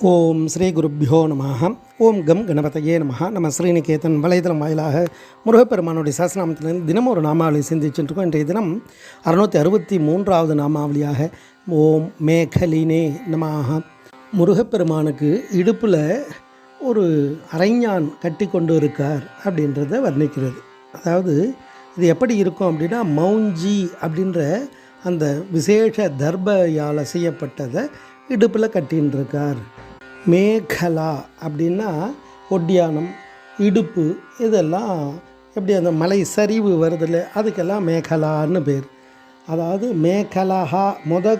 ஓம் ஸ்ரீ குருப்பியோ நமஹ. ஓம் கம் கணபதையே நமஹ. நம்ம ஸ்ரீநிகேதன் வலைதளம் வாயிலாக முருகப்பெருமானுடைய சஹஸ்ரநாமத்திலிருந்து தினம் ஒரு நாமாவளி சிந்திச்சுட்டுருக்கோம். இன்றைய தினம் 663வது நாமாவளியாக ஓம் மேகலினே நமஹ. முருகப்பெருமானுக்கு இடுப்பில் ஒரு அரைஞான் கட்டி கொண்டு இருக்கார் அப்படின்றத வர்ணிக்கிறது. அதாவது இது எப்படி இருக்கும் அப்படின்னா, மௌஞ்சி அப்படின்ற அந்த விசேஷ தர்பையால் செய்யப்பட்டதை இடுப்பில் கட்டின்னு இருக்கார். மேகலா அப்படின்னா ஒட்டியானம், இடுப்பு, இதெல்லாம் எப்படி அந்த மலை சரிவு வருதில்ல, அதுக்கெல்லாம் மேகலான்னு பேர். அதாவது மேகலஹா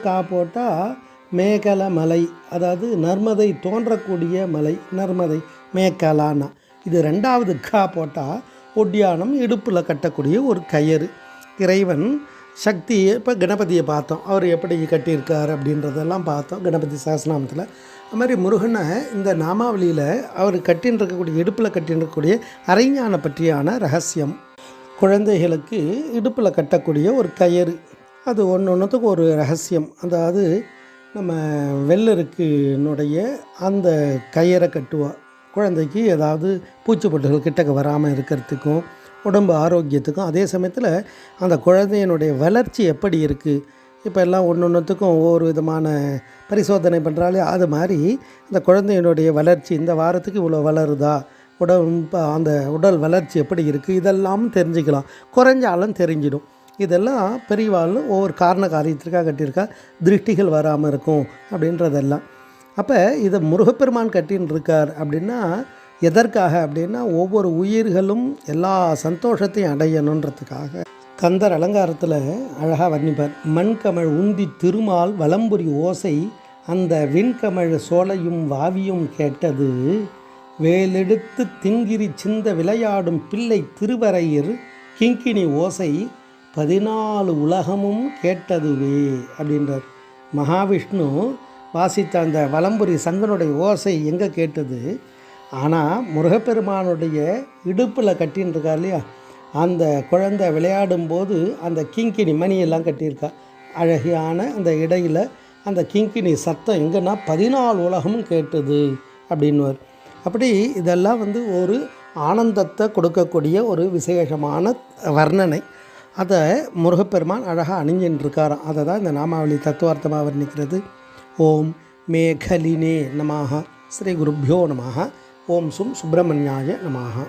கா போட்டால் மேகல மலை, அதாவது நர்மதை தோன்றக்கூடிய மலை, நர்மதை மேகலானா. இது ரெண்டாவது கா போட்டால் ஒட்டியானம், இடுப்பில் கட்டக்கூடிய ஒரு கயிறு. இறைவன் சக்தி, இப்போ கணபதியை பார்த்தோம், அவர் எப்படி கட்டியிருக்கார் அப்படின்றதெல்லாம் பார்த்தோம் கணபதி சஹஸ்ரநாமத்தில். அது மாதிரி முருகனை இந்த நாமாவளியில் அவர் கட்டின்னு இருக்கக்கூடிய, இடுப்பில் கட்டின்னு இருக்கக்கூடிய அரைஞானை பற்றியான ரகசியம். குழந்தைகளுக்கு இடுப்பில் கட்டக்கூடிய ஒரு கயிறு, அது ஒன்றுத்துக்கு ஒரு ரகசியம். அதாவது நம்ம வெள்ளருக்குனுடைய அந்த கயிறை கட்டுவாள் குழந்தைக்கு, ஏதாவது பூச்சிப்பொட்டுகள் கிட்டக்க வராமல் இருக்கிறதுக்கும், உடம்பு ஆரோக்கியத்துக்கும். அதே சமயத்தில் அந்த குழந்தையினுடைய வளர்ச்சி எப்படி இருக்குது, இப்போ எல்லாம் ஒன்றுத்துக்கும் ஒவ்வொரு விதமான பரிசோதனை பண்ணுறாலே, அது மாதிரி அந்த குழந்தையினுடைய வளர்ச்சி இந்த வாரத்துக்கு இவ்வளோ வளருதா, அந்த உடல் வளர்ச்சி எப்படி இருக்குது, இதெல்லாம் தெரிஞ்சுக்கலாம். குறைஞ்சாலும் தெரிஞ்சிடும். இதெல்லாம் பெரியவாளும் ஒவ்வொரு காரண காரியத்திற்காக கட்டியிருக்கா, திருஷ்டிகள் வராமல் இருக்கும் அப்படின்றதெல்லாம். அப்போ இதை முருகப்பெருமான் கட்டின்னு இருக்கார் அப்படின்னா எதற்காக அப்படின்னா, ஒவ்வொரு உயிர்களும் எல்லா சந்தோஷத்தையும் அடையணுன்றதுக்காக. கந்தர் அலங்காரத்தில் அழகாக வர்ணிப்பார். மண்கமழ் உந்தி திருமால் வலம்புரி ஓசை, அந்த விண்கமழ் சோலையும் வாவியும் கேட்டது, வேலெடுத்து திங்கிரி சிந்த விளையாடும் பிள்ளை திருவரையர் கிங்கினி ஓசை 14 உலகமும் கேட்டதுவே அப்படின்றார். மகாவிஷ்ணு வாசித்த அந்த வலம்புரி சங்கனுடைய ஓசை எங்கே கேட்டது? ஆனால் முருகப்பெருமானுடைய இடுப்பில் கட்டின்னு இருக்கார் இல்லையா, அந்த குழந்தை விளையாடும்போது அந்த கிங்கினி மணியெல்லாம் கட்டியிருக்கா. அழகான அந்த இடையில் அந்த கிங்கினி சத்தம் எங்கன்னா 14 உலகமும் கேட்டது அப்படின்வார். அப்படி இதெல்லாம் ஒரு ஆனந்தத்தை கொடுக்கக்கூடிய ஒரு விசேஷமான வர்ணனை. அதை முருகப்பெருமான் அழகாக அணிஞ்சின்னு இருக்காராம். அதை தான் இந்த நாமாவளி தத்துவார்த்தமாக வர்ணிக்கிறது. ஓம் மேகலினே நமஹ. ஸ்ரீ குருப்பியோ நமஹ. ஓம் சும் சுப்பிரமணியாய நமஹ.